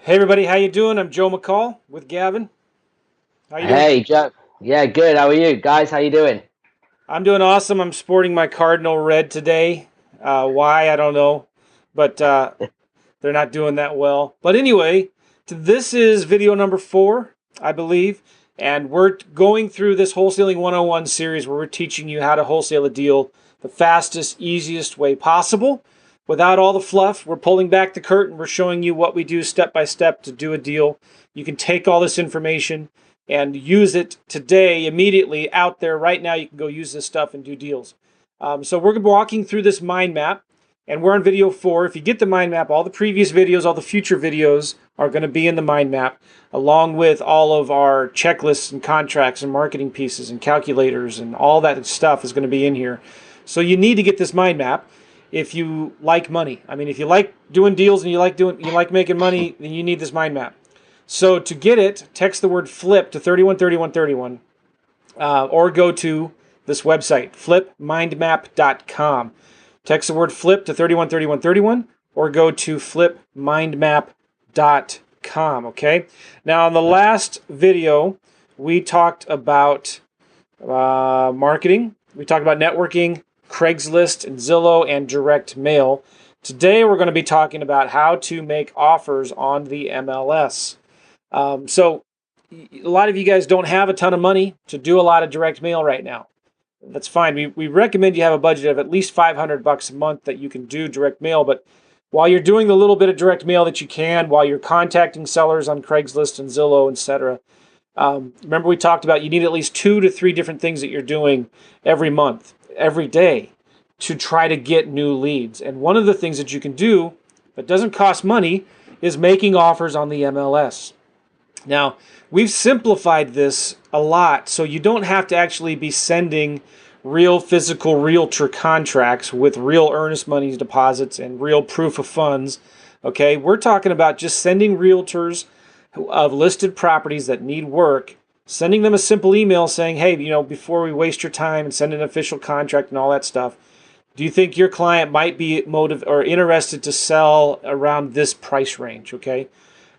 Hey everybody, how you doing? I'm Joe McCall with Gavin. How you doing? Hey, Joe. Yeah, good. How are you guys? How you doing? I'm doing awesome. I'm sporting my Cardinal red today. Why I don't know, but they're not doing that well. But anyway, this is video number 4, I believe, and we're going through this Wholesaling 101 series where we're teaching you how to wholesale a deal the fastest, easiest way possible. Without all the fluff, we're pulling back the curtain. We're showing you what we do step by step to do a deal. You can take all this information and use it today, immediately, out there right now. You can go use this stuff and do deals. So we're walking through this mind map, and we're on video 4. If you get the mind map, all the previous videos, all the future videos are going to be in the mind map, along with all of our checklists and contracts and marketing pieces and calculators and all that stuff is going to be in here. So you need to get this mind map if you like money. I mean, if you like doing deals and you like making money, then you need this mind map. So to get it, text the word flip to 313131, or go to this website, flipmindmap.com. Text the word flip to 313131, or go to flipmindmap.com. Okay. Now, in the last video, we talked about marketing. We talked about networking, Craigslist and Zillow, and direct mail. Today, we're going to be talking about how to make offers on the MLS. So a lot of you guys don't have a ton of money to do a lot of direct mail right now. That's fine. We recommend you have a budget of at least $500 a month that you can do direct mail. But while you're doing the little bit of direct mail that you can, while you're contacting sellers on Craigslist and Zillow, etc., remember we talked about you need at least 2 to 3 different things that you're doing every month, every day, to try to get new leads. And one of the things that you can do that doesn't cost money is making offers on the MLS. Now, we've simplified this a lot, so you don't have to actually be sending real physical realtor contracts with real earnest money deposits and real proof of funds. Okay, we're talking about just sending realtors of listed properties that need work, sending them a simple email saying, hey, before we waste your time and send an official contract and all that stuff, do you think your client might be motivated or interested to sell around this price range? Okay.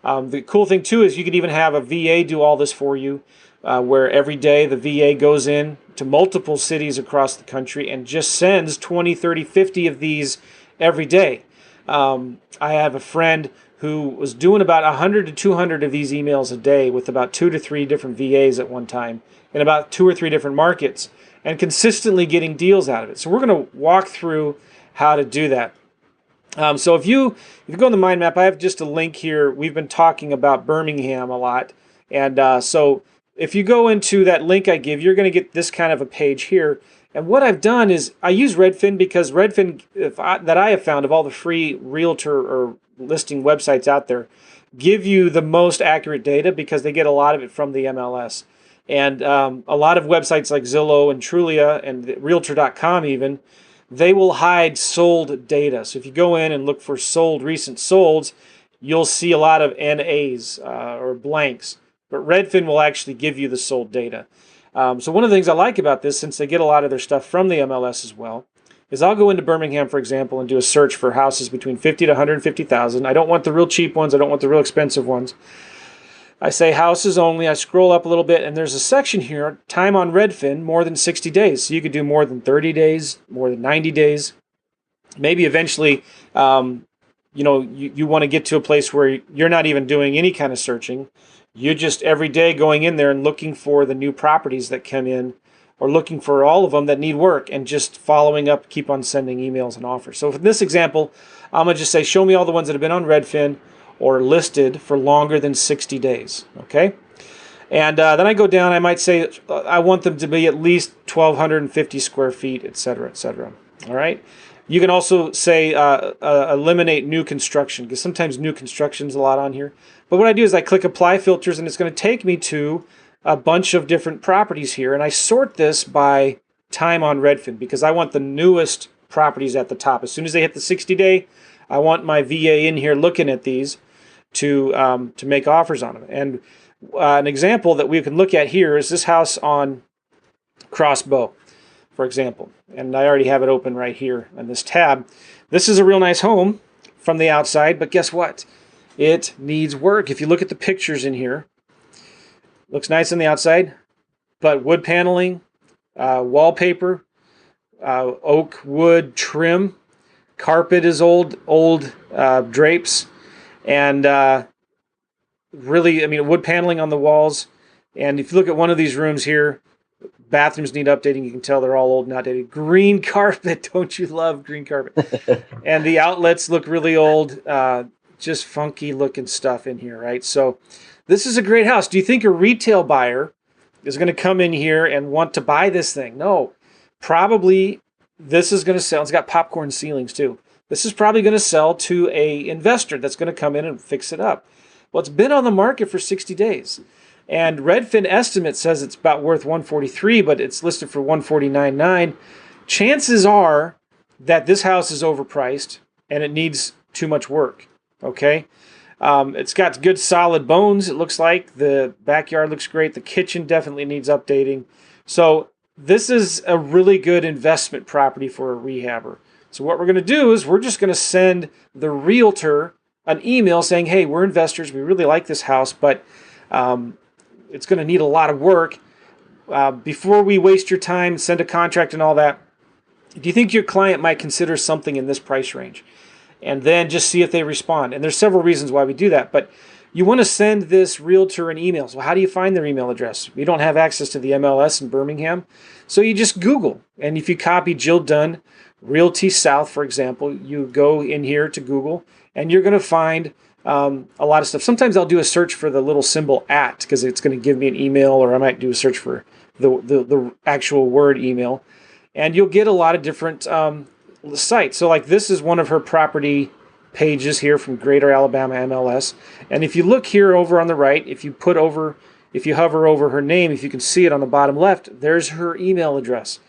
The cool thing too is you could even have a VA do all this for you, where every day the VA goes in to multiple cities across the country and just sends 20, 30, 50 of these every day. I have a friend who was doing about 100 to 200 of these emails a day with about 2 to 3 different VAs at one time in about 2 or 3 different markets and consistently getting deals out of it. So we're going to walk through how to do that. So if you go on the mind map, I have just a link here. We've been talking about Birmingham a lot, and so if you go into that link I give, you're going to get this kind of a page here. And what I've done is I use Redfin because Redfin, that I have found of all the free realtor or listing websites out there, give you the most accurate data because they get a lot of it from the MLS. And a lot of websites like Zillow and Trulia and Realtor.com even, they will hide sold data. So if you go in and look for recent solds, you'll see a lot of NAs or blanks. But Redfin will actually give you the sold data. So one of the things I like about this, since they get a lot of their stuff from the MLS as well, is I'll go into Birmingham, for example, and do a search for houses between 50 to 150,000. I don't want the real cheap ones. I don't want the real expensive ones. I say houses only. I scroll up a little bit, and there's a section here, time on Redfin, more than 60 days. So you could do more than 30 days, more than 90 days. Maybe eventually, you want to get to a place where you're not even doing any kind of searching. You're just every day going in there and looking for the new properties that come in, or looking for all of them that need work and just following up, keep on sending emails and offers. So for this example, I'm going to just say, show me all the ones that have been on Redfin or listed for longer than 60 days, okay? And then I go down, I might say I want them to be at least 1,250 square feet, et cetera, all right? You can also say eliminate new construction, because sometimes new construction is a lot on here. But what I do is I click apply filters, and it's going to take me to a bunch of different properties here, and I sort this by time on Redfin, because I want the newest properties at the top. As soon as they hit the 60-day, I want my VA in here looking at these to make offers on them. And an example that we can look at here is this house on Crossbow, for example. And I already have it open right here on this tab. This is a real nice home from the outside, but guess what? It needs work. If you look at the pictures in here, looks nice on the outside, but wood paneling, wallpaper, oak wood trim, carpet is old drapes, and really, I mean, wood paneling on the walls. And if you look at one of these rooms here, bathrooms need updating. You can tell they're all old and outdated. Green carpet. Don't you love green carpet? And the outlets look really old. Just funky looking stuff in here, right? So this is a great house. Do you think a retail buyer is going to come in here and want to buy this thing? No. Probably this is going to sell. It's got popcorn ceilings too. This is probably going to sell to a investor that's going to come in and fix it up. Well, it's been on the market for 60 days. And Redfin estimate says it's about worth 143, but it's listed for 149.9. Chances are that this house is overpriced and it needs too much work. Okay, it's got good solid bones. It looks like the backyard looks great. The kitchen definitely needs updating. So this is a really good investment property for a rehabber. So what we're going to do is we're just going to send the realtor an email saying, hey, we're investors. We really like this house, but it's going to need a lot of work. Before we waste your time, send a contract and all that, do you think your client might consider something in this price range? And then just see if they respond. And there's several reasons why we do that. But you want to send this realtor an email. So how do you find their email address? We don't have access to the MLS in Birmingham. So you just Google. And if you copy Jill Dunn, Realty South, for example, you go in here to Google, and you're going to find a lot of stuff. Sometimes I'll do a search for the little symbol at, because it's going to give me an email, or I might do a search for the actual word email. And you'll get a lot of different sites. So like this is one of her property pages here from Greater Alabama MLS. And if you look here over on the right, if you hover over her name, if you can see it on the bottom left, there's her email address.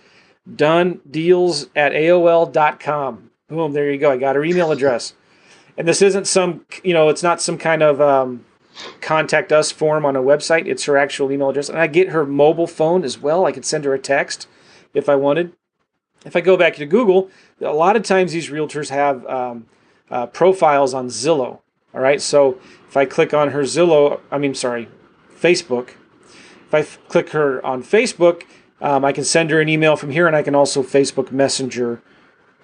DoneDeals@AOL.com. Boom, there you go. I got her email address. And this isn't some, it's not some kind of contact us form on a website. It's her actual email address. And I get her mobile phone as well. I could send her a text if I wanted. If I go back to Google, a lot of times these realtors have profiles on Zillow. All right, so if I click on her Facebook. If I click her on Facebook, I can send her an email from here, and I can also Facebook Messenger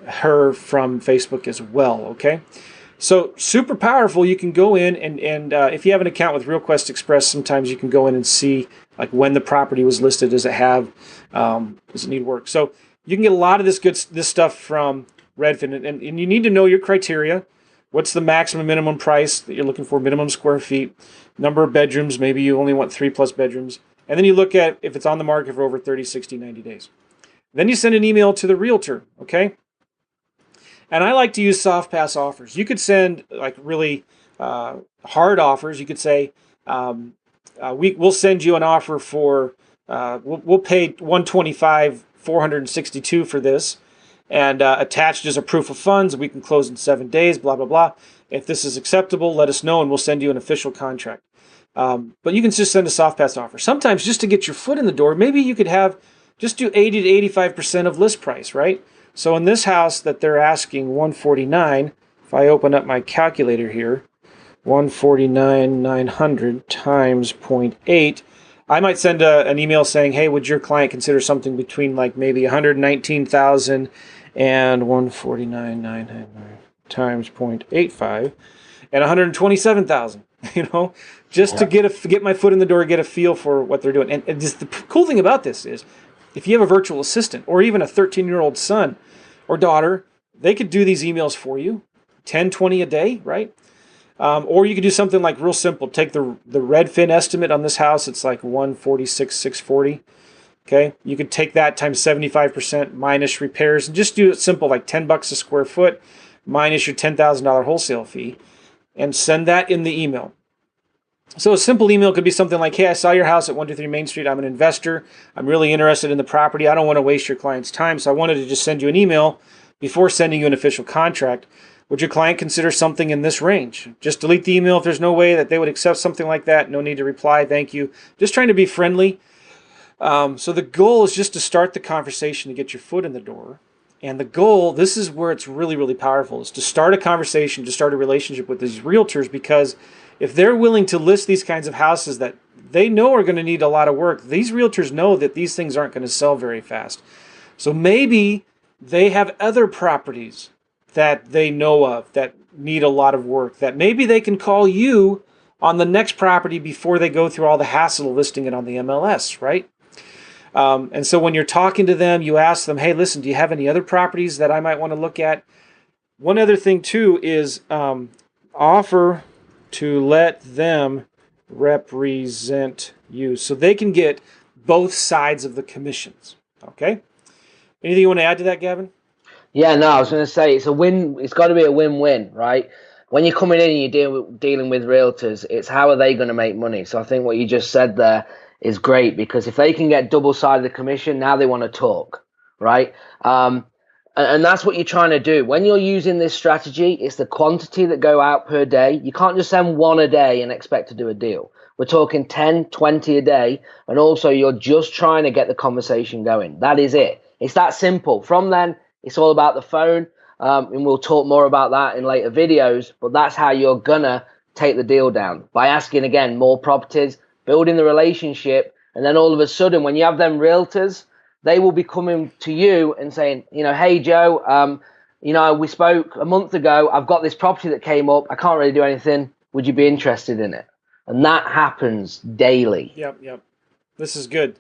her from Facebook as well. Okay, so super powerful. You can go in and if you have an account with RealQuest Express, sometimes you can go in and see like when the property was listed. Does it need work? So you can get a lot of this stuff from Redfin, and you need to know your criteria. What's the maximum minimum price that you're looking for? Minimum square feet, number of bedrooms. Maybe you only want 3+ bedrooms. And then you look at if it's on the market for over 30, 60, 90 days. Then you send an email to the realtor, okay? And I like to use soft pass offers. You could send like really hard offers. You could say, we'll send you an offer for, we'll pay $125,462 for this, and attached is a proof of funds. We can close in 7 days, blah, blah, blah. If this is acceptable, let us know, and we'll send you an official contract. But you can just send a soft pass offer. Sometimes just to get your foot in the door, maybe you could just do 80 to 85% of list price, right? So in this house that they're asking $149,000, if I open up my calculator here, $149,900 times 0.8, I might send an email saying, hey, would your client consider something between like maybe $119,000 and $149,900 times 0.85 and $127,000, just to get my foot in the door, get a feel for what they're doing. And just the cool thing about this is if you have a virtual assistant or even a 13-year-old son or daughter, they could do these emails for you, 10, 20 a day, right? Or you could do something like real simple. Take the Redfin estimate on this house. It's like $146,640. Okay, you could take that times 75% minus repairs and just do it simple, like $10 a square foot minus your $10,000 wholesale fee, and send that in the email. So a simple email could be something like, hey, I saw your house at 123 Main Street. I'm an investor. I'm really interested in the property. I don't want to waste your client's time, so I wanted to just send you an email before sending you an official contract. Would your client consider something in this range? Just delete the email if there's no way that they would accept something like that. No need to reply. Thank you. Just trying to be friendly. So the goal is just to start the conversation to get your foot in the door. And the goal, this is where it's really, really powerful, is to start a conversation, to start a relationship with these realtors, because if they're willing to list these kinds of houses that they know are going to need a lot of work, these realtors know that these things aren't going to sell very fast. So maybe they have other properties that they know of that need a lot of work, that maybe they can call you on the next property before they go through all the hassle of listing it on the MLS, right? And so when you're talking to them, you ask them, hey, listen, do you have any other properties that I might want to look at? One other thing, too, is offer to let them represent you so they can get both sides of the commissions. Okay? Anything you want to add to that, Gavin? Yeah, no, I was going to say it's a win. It's got to be a win-win, right? When you're coming in and you're dealing with realtors, it's how are they going to make money? So I think what you just said there is great, because if they can get double-sided commission, now they want to talk, right? And that's what you're trying to do. When you're using this strategy, it's the quantity that go out per day. You can't just send one a day and expect to do a deal. We're talking 10, 20 a day. And also you're just trying to get the conversation going. That is it. It's that simple. From then, it's all about the phone. And we'll talk more about that in later videos. But that's how you're going to take the deal down, by asking, again, more properties, building the relationship. And then all of a sudden, when you have them realtors, they will be coming to you and saying, hey, Joe, we spoke a month ago. I've got this property that came up. I can't really do anything. Would you be interested in it? And that happens daily. Yep. This is good.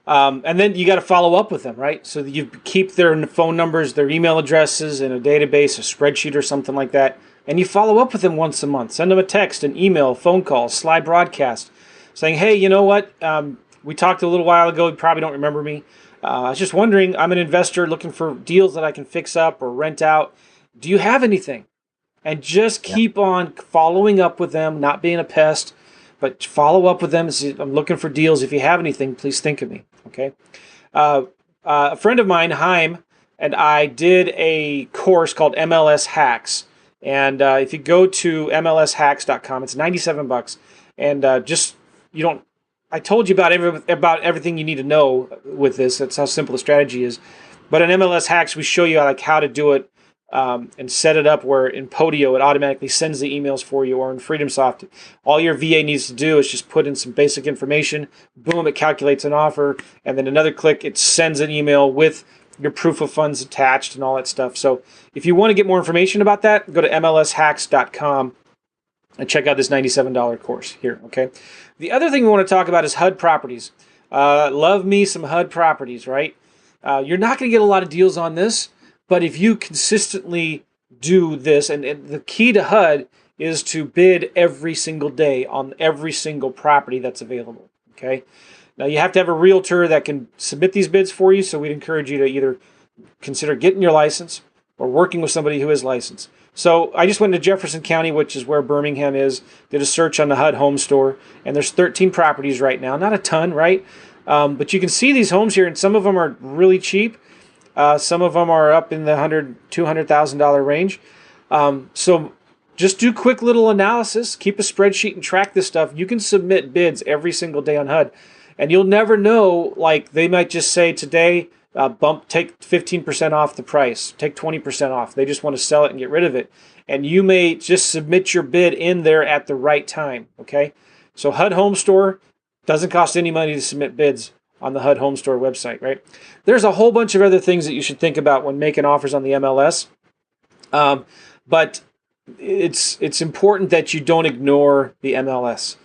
And then you got to follow up with them, right? So that you keep their phone numbers, their email addresses in a database, a spreadsheet or something like that. And you follow up with them once a month. Send them a text, an email, phone call, slide broadcast saying, hey, you know what? We talked a little while ago. You probably don't remember me. I was just wondering, I'm an investor looking for deals that I can fix up or rent out. Do you have anything? And just keep on following up with them, not being a pest, but follow up with them. I'm looking for deals. If you have anything, please think of me. Okay. A friend of mine, Haim, and I did a course called MLS Hacks. And if you go to MLSHacks.com, it's $97. And I told you about everything you need to know with this. That's how simple the strategy is. But in MLS Hacks, we show you how to do it and set it up where in Podio it automatically sends the emails for you, or in FreedomSoft, all your VA needs to do is just put in some basic information. Boom, it calculates an offer, and then another click, it sends an email with your proof of funds attached and all that stuff. So if you want to get more information about that, go to MLSHacks.com and check out this $97 course here, okay? The other thing we want to talk about is HUD properties. Love me some HUD properties, right? You're not going to get a lot of deals on this, but if you consistently do this, and the key to HUD is to bid every single day on every single property that's available, okay? Now, you have to have a realtor that can submit these bids for you, so we'd encourage you to either consider getting your license or working with somebody who is licensed. So I just went to Jefferson County, which is where Birmingham is, did a search on the HUD home store, and there's 13 properties right now. Not a ton, right? But you can see these homes here, and some of them are really cheap. Some of them are up in the $200,000 range. So just do quick little analysis, keep a spreadsheet, and track this stuff. You can submit bids every single day on HUD, and you'll never know. Like, they might just say today, take 15% off the price, take 20% off. They just want to sell it and get rid of it. And you may just submit your bid in there at the right time, okay? So HUD Home Store doesn't cost any money to submit bids on the HUD Home Store website, right? There's a whole bunch of other things that you should think about when making offers on the MLS. But it's important that you don't ignore the MLS.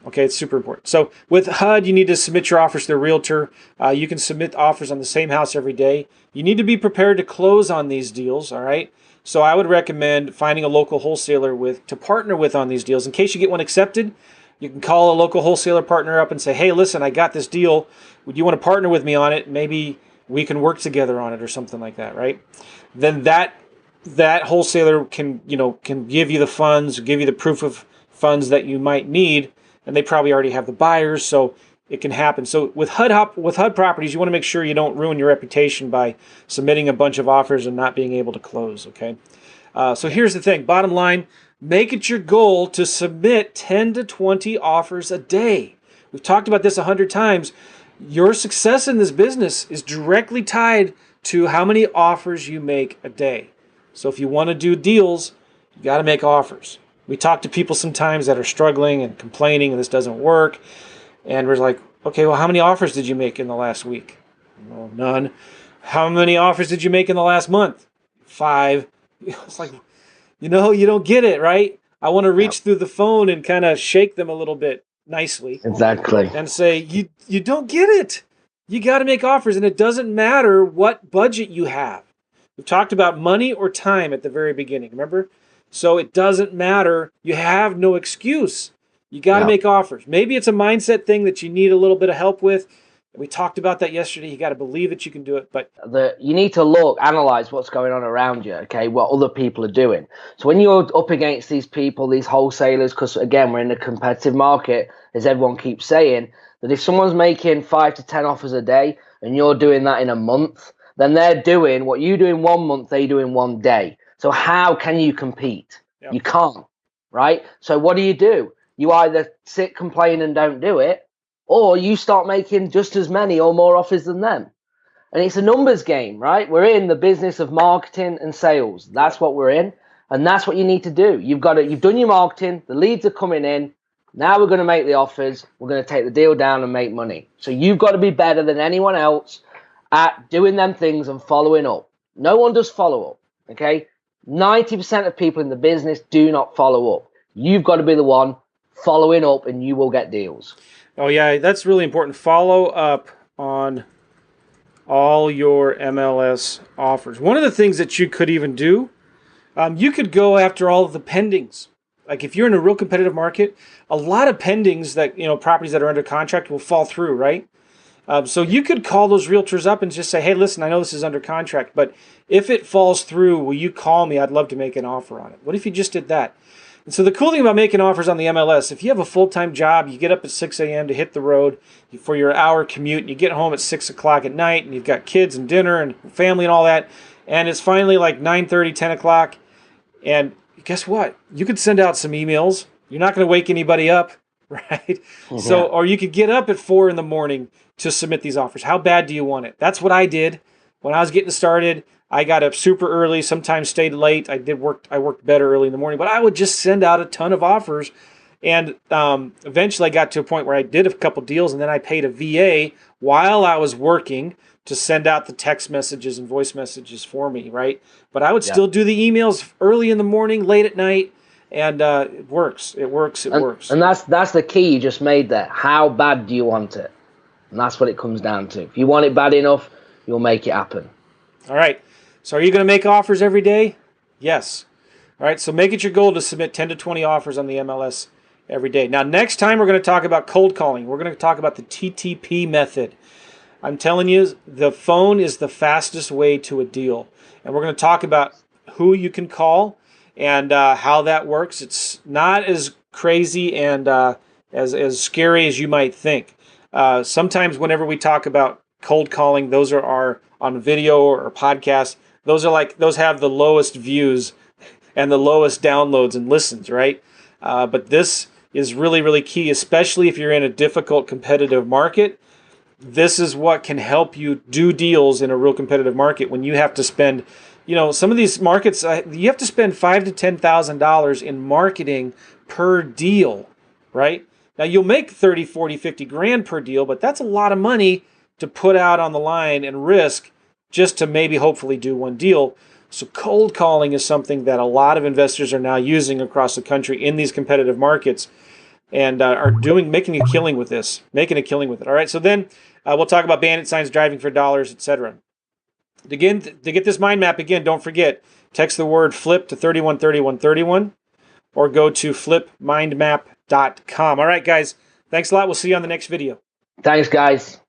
Okay, it's super important. So with HUD, you need to submit your offers to the realtor. You can submit offers on the same house every day. You need to be prepared to close on these deals, all right? So I would recommend finding a local wholesaler to partner with on these deals. In case you get one accepted, you can call a local wholesaler partner up and say, hey, listen, I got this deal. Would you want to partner with me on it? Maybe we can work together on it or something like that, right? Then that wholesaler can give you the funds, give you the proof of funds that you might need, and they probably already have the buyers, so it can happen. So with HUD properties, you want to make sure you don't ruin your reputation by submitting a bunch of offers and not being able to close, okay? So here's the thing. Bottom line, make it your goal to submit 10 to 20 offers a day. We've talked about this 100 times. Your success in this business is directly tied to how many offers you make a day. So if you want to do deals, you got to make offers. We talk to people sometimes that are struggling and complaining and this doesn't work. And we're like, okay, well, how many offers did you make in the last week? Well, none. How many offers did you make in the last month? 5. It's like, you don't get it, right? I want to reach through the phone and kind of shake them a little bit nicely. Exactly. And say, you don't get it. You got to make offers, and it doesn't matter what budget you have. We've talked about money or time at the very beginning, remember? So it doesn't matter. You have no excuse. You got to make offers. Maybe it's a mindset thing that you need a little bit of help with. We talked about that yesterday. You got to believe that you can do it. But you need to analyze what's going on around you, okay, what other people are doing. So when you're up against these people, these wholesalers, because again, we're in a competitive market, as everyone keeps saying, that if someone's making 5 to 10 offers a day and you're doing that in a month, then they're doing what you do in 1 month, they do in 1 day. So how can you compete? Yep. You can't, right? So what do? You either sit, complain, and don't do it, or you start making just as many or more offers than them. And it's a numbers game, right? We're in the business of marketing and sales. That's what we're in. And that's what you need to do. You've done your marketing. The leads are coming in. Now we're going to make the offers. We're going to take the deal down and make money. So you've got to be better than anyone else at doing them things and following up. No one does follow up, okay? 90% of people in the business do not follow up. You've got to be the one following up, and you will get deals. Oh, yeah, that's really important. Follow up on all your MLS offers. One of the things that you could even do, you could go after all of the pendings. Like if you're in a real competitive market, a lot of pendings that, properties that are under contract will fall through, right? So you could call those realtors up and just say, hey, listen, I know this is under contract, but if it falls through, will you call me? I'd love to make an offer on it. What if you just did that? And so the cool thing about making offers on the MLS, if you have a full-time job, you get up at 6 a.m. to hit the road for your hour commute, and you get home at 6 o'clock at night, and you've got kids and dinner and family and all that, and it's finally like 9:30, 10 o'clock, and guess what? You could send out some emails. You're not going to wake anybody up, right? Yeah. So, or you could get up at 4 in the morning to submit these offers. How bad do you want it? That's what I did when I was getting started. I got up super early, sometimes stayed late. I worked better early in the morning, but I would just send out a ton of offers. And eventually I got to a point where I did a couple deals, and then I paid a VA while I was working to send out the text messages and voice messages for me, right? But I would still do the emails early in the morning, late at night, and it works. It works. And that's the key you just made there. How bad do you want it? And that's what it comes down to. If you want it bad enough, you'll make it happen. All right. So are you going to make offers every day? Yes. All right. So make it your goal to submit 10 to 20 offers on the MLS every day. Now, next time we're going to talk about cold calling. We're going to talk about the TTP method. I'm telling you, the phone is the fastest way to a deal. And we're going to talk about who you can call and how that works. It's not as crazy and as scary as you might think. Sometimes whenever we talk about cold calling, those are on video or podcast. Those have the lowest views and the lowest downloads and listens, right? But this is really, really key, especially if you're in a difficult competitive market. This is what can help you do deals in a real competitive market when you have to spend, some of these markets, you have to spend $5,000 to $10,000 in marketing per deal, right? Now you'll make 30, 40, 50 grand per deal, but that's a lot of money to put out on the line and risk just to maybe hopefully do one deal. So cold calling is something that a lot of investors are now using across the country in these competitive markets and are making a killing with this, All right, so then we'll talk about bandit signs, driving for dollars, etc. Again, to get this mind map, again, don't forget, text the word FLIP to 313131 or go to flipmindmap.com. All right, guys, thanks a lot. We'll see you on the next video. Thanks, guys.